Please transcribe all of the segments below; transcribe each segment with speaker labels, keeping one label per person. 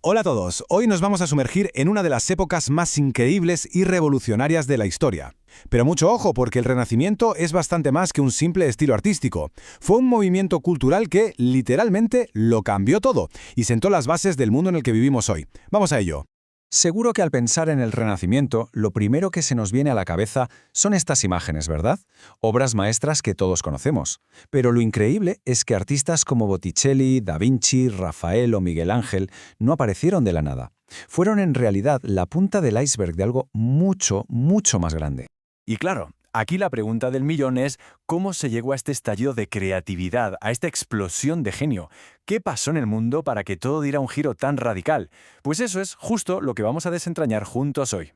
Speaker 1: Hola a todos, hoy nos vamos a sumergir en una de las épocas más increíbles y revolucionarias de la historia. Pero mucho ojo, porque el Renacimiento es bastante más que un simple estilo artístico. Fue un movimiento cultural que, literalmente, lo cambió todo y sentó las bases del mundo en el que vivimos hoy. Vamos a ello. Seguro que al pensar en el Renacimiento, lo primero que se nos viene a la cabeza son estas imágenes, ¿verdad? Obras maestras que todos conocemos. Pero lo increíble es que artistas como Botticelli, Da Vinci, Rafael o Miguel Ángel no aparecieron de la nada. Fueron en realidad la punta del iceberg de algo mucho, mucho más grande.
Speaker 2: Y claro, aquí la pregunta del millón es ¿cómo se llegó a este estallido de creatividad, a esta explosión de genio? ¿Qué pasó en el mundo para que todo diera un giro tan radical? Pues eso es justo lo que vamos a desentrañar juntos hoy.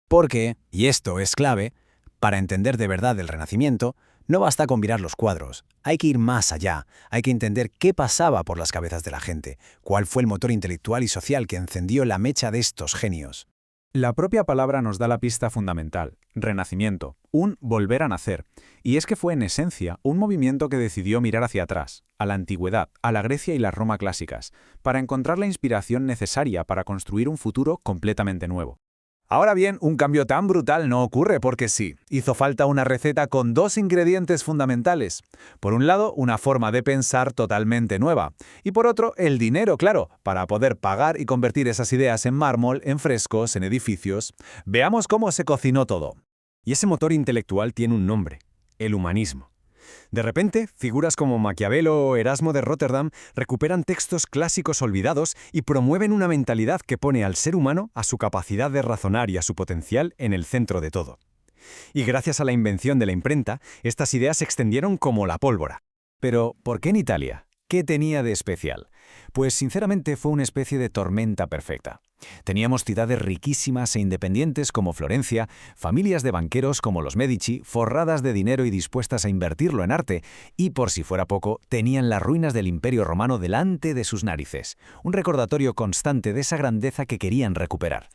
Speaker 3: Porque, y esto es clave, para entender de verdad el Renacimiento, no basta con mirar los cuadros, hay que ir más allá, hay que entender qué pasaba por las cabezas de la gente, cuál fue el motor intelectual y social que encendió la mecha de estos genios.
Speaker 1: La propia palabra nos da la pista fundamental, renacimiento, un volver a nacer. Y es que fue en esencia un movimiento que decidió mirar hacia atrás, a la antigüedad, a la Grecia y la Roma clásicas, para encontrar la inspiración necesaria para construir un futuro completamente nuevo. Ahora bien, un cambio tan brutal no ocurre porque sí. Hizo falta una receta con dos ingredientes fundamentales. Por un lado, una forma de pensar totalmente nueva. Y por otro, el dinero, claro, para poder pagar y convertir esas ideas en mármol, en frescos, en edificios. Veamos cómo se cocinó todo.
Speaker 4: Y ese motor intelectual tiene un nombre: el humanismo. De repente, figuras como Maquiavelo o Erasmo de Róterdam recuperan textos clásicos olvidados y promueven una mentalidad que pone al ser humano, a su capacidad de razonar y a su potencial, en el centro de todo. Y gracias a la invención de la imprenta, estas ideas se extendieron como la pólvora. Pero, ¿por qué en Italia? ¿Qué tenía de especial? Pues sinceramente fue una especie de tormenta perfecta. Teníamos ciudades riquísimas e independientes como Florencia, familias de banqueros como los Medici, forradas de dinero y dispuestas a invertirlo en arte, y por si fuera poco, tenían las ruinas del Imperio Romano delante de sus narices, un recordatorio constante de esa grandeza que querían recuperar.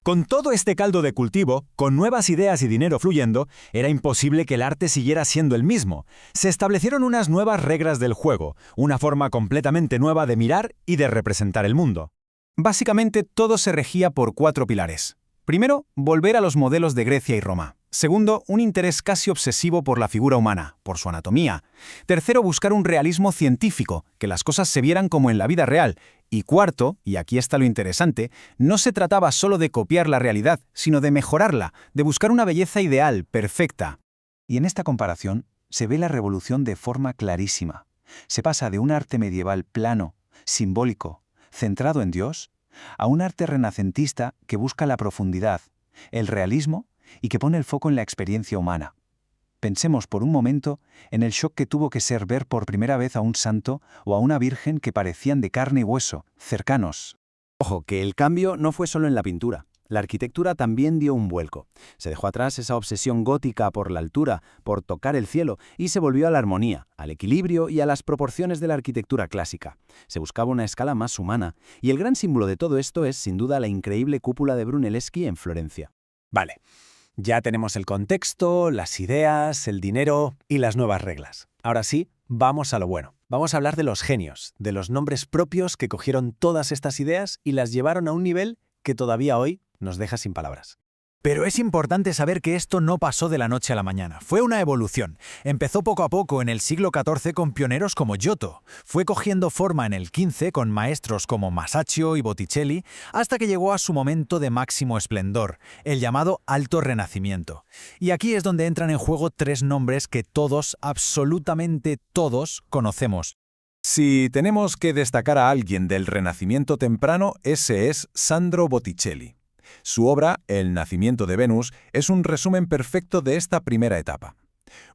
Speaker 4: Con todo este caldo de cultivo, con nuevas ideas y dinero fluyendo, era imposible que el arte siguiera siendo el mismo. Se establecieron unas nuevas reglas del juego, una forma completamente nueva de mirar y de representar el mundo. Básicamente, todo se regía por 4 pilares. Primero, volver a los modelos de Grecia y Roma. Segundo, un interés casi obsesivo por la figura humana, por su anatomía. Tercero, buscar un realismo científico, que las cosas se vieran como en la vida real. Y cuarto, y aquí está lo interesante, no se trataba solo de copiar la realidad, sino de mejorarla, de buscar una belleza ideal, perfecta. Y en esta comparación se ve la revolución de forma clarísima. Se pasa de un arte medieval plano, simbólico, centrado en Dios, a un arte renacentista que busca la profundidad, el realismo y que pone el foco en la experiencia humana. Pensemos por un momento en el shock que tuvo que ser ver por primera vez a un santo o a una virgen que parecían de carne y hueso, cercanos.
Speaker 3: Ojo, que el cambio no fue solo en la pintura. La arquitectura también dio un vuelco. Se dejó atrás esa obsesión gótica por la altura, por tocar el cielo, y se volvió a la armonía, al equilibrio y a las proporciones de la arquitectura clásica. Se buscaba una escala más humana, y el gran símbolo de todo esto es, sin duda, la increíble cúpula de Brunelleschi en Florencia.
Speaker 1: Vale, ya tenemos el contexto, las ideas, el dinero y las nuevas reglas. Ahora sí, vamos a lo bueno. Vamos a hablar de los genios, de los nombres propios que cogieron todas estas ideas y las llevaron a un nivel que todavía hoy nos deja sin palabras. Pero es importante saber que esto no pasó de la noche a la mañana. Fue una evolución. Empezó poco a poco en el siglo XIV con pioneros como Giotto. Fue cogiendo forma en el XV con maestros como Masaccio y Botticelli, hasta que llegó a su momento de máximo esplendor, el llamado Alto Renacimiento. Y aquí es donde entran en juego 3 nombres que todos, absolutamente todos, conocemos. Si tenemos que destacar a alguien del Renacimiento temprano, ese es Sandro Botticelli. Su obra, El nacimiento de Venus, es un resumen perfecto de esta primera etapa.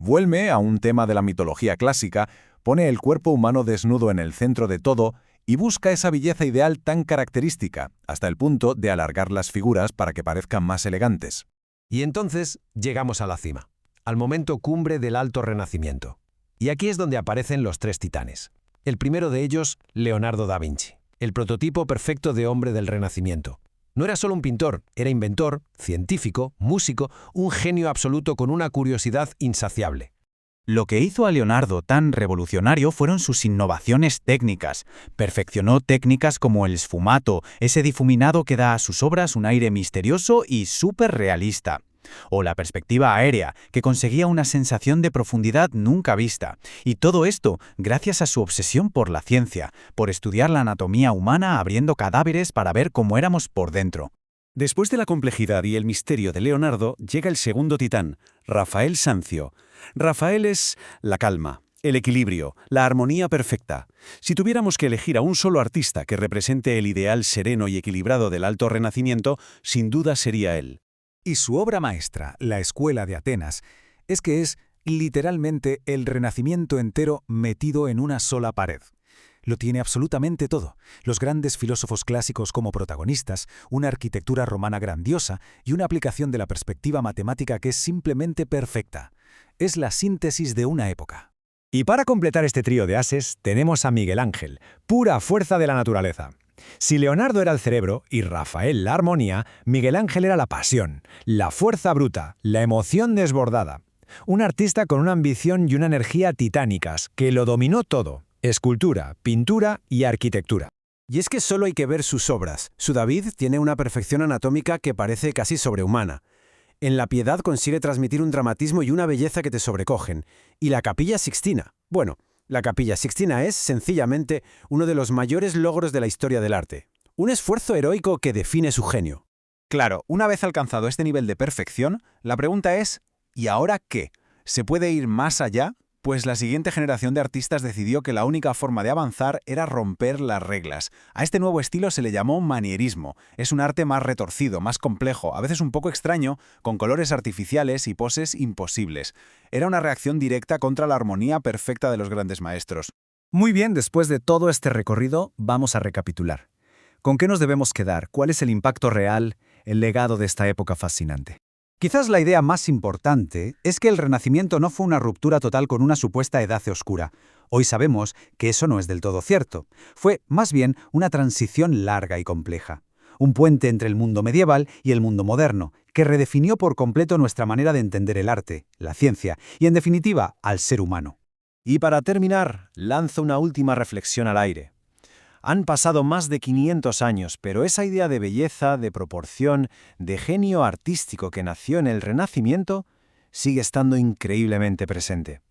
Speaker 1: Vuelve a un tema de la mitología clásica, pone el cuerpo humano desnudo en el centro de todo y busca esa belleza ideal tan característica, hasta el punto de alargar las figuras para que parezcan más elegantes.
Speaker 4: Y entonces llegamos a la cima, al momento cumbre del Alto Renacimiento. Y aquí es donde aparecen los 3 titanes. El primero de ellos, Leonardo da Vinci, el prototipo perfecto de hombre del Renacimiento. No era solo un pintor, era inventor, científico, músico, un genio absoluto con una curiosidad insaciable.
Speaker 3: Lo que hizo a Leonardo tan revolucionario fueron sus innovaciones técnicas. Perfeccionó técnicas como el sfumato, ese difuminado que da a sus obras un aire misterioso y súper realista. O la perspectiva aérea, que conseguía una sensación de profundidad nunca vista. Y todo esto gracias a su obsesión por la ciencia, por estudiar la anatomía humana abriendo cadáveres para ver cómo éramos por dentro.
Speaker 5: Después de la complejidad y el misterio de Leonardo, llega el segundo titán, Rafael Sanzio. Rafael es la calma, el equilibrio, la armonía perfecta. Si tuviéramos que elegir a un solo artista que represente el ideal sereno y equilibrado del Alto Renacimiento, sin duda sería él.
Speaker 6: Y su obra maestra, La Escuela de Atenas, es que es literalmente el Renacimiento entero metido en una sola pared. Lo tiene absolutamente todo. Los grandes filósofos clásicos como protagonistas, una arquitectura romana grandiosa y una aplicación de la perspectiva matemática que es simplemente perfecta. Es la síntesis de una época.
Speaker 4: Y para completar este trío de ases, tenemos a Miguel Ángel, pura fuerza de la naturaleza. Si Leonardo era el cerebro y Rafael la armonía, Miguel Ángel era la pasión, la fuerza bruta, la emoción desbordada. Un artista con una ambición y una energía titánicas, que lo dominó todo: escultura, pintura y arquitectura.
Speaker 7: Y es que solo hay que ver sus obras. Su David tiene una perfección anatómica que parece casi sobrehumana. En La Piedad consigue transmitir un dramatismo y una belleza que te sobrecogen. Y la Capilla Sixtina. Bueno, la Capilla Sixtina es, sencillamente, uno de los mayores logros de la historia del arte. Un esfuerzo heroico que define su genio.
Speaker 8: Claro, una vez alcanzado este nivel de perfección, la pregunta es, ¿y ahora qué? ¿Se puede ir más allá? Pues la siguiente generación de artistas decidió que la única forma de avanzar era romper las reglas. A este nuevo estilo se le llamó manierismo. Es un arte más retorcido, más complejo, a veces un poco extraño, con colores artificiales y poses imposibles. Era una reacción directa contra la armonía perfecta de los grandes maestros.
Speaker 9: Muy bien, después de todo este recorrido, vamos a recapitular. ¿Con qué nos debemos quedar? ¿Cuál es el impacto real, el legado de esta época fascinante? Quizás la idea más importante es que el Renacimiento no fue una ruptura total con una supuesta edad oscura. Hoy sabemos que eso no es del todo cierto. Fue, más bien, una transición larga y compleja. Un puente entre el mundo medieval y el mundo moderno, que redefinió por completo nuestra manera de entender el arte, la ciencia y, en definitiva, al ser humano.
Speaker 5: Y para terminar, lanzo una última reflexión al aire. Han pasado más de 500 años, pero esa idea de belleza, de proporción, de genio artístico que nació en el Renacimiento, sigue estando increíblemente presente.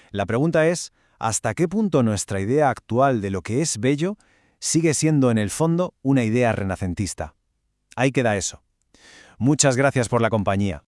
Speaker 5: La pregunta es, ¿hasta qué punto nuestra idea actual de lo que es bello sigue siendo en el fondo una idea renacentista? Ahí queda eso. Muchas gracias por la compañía.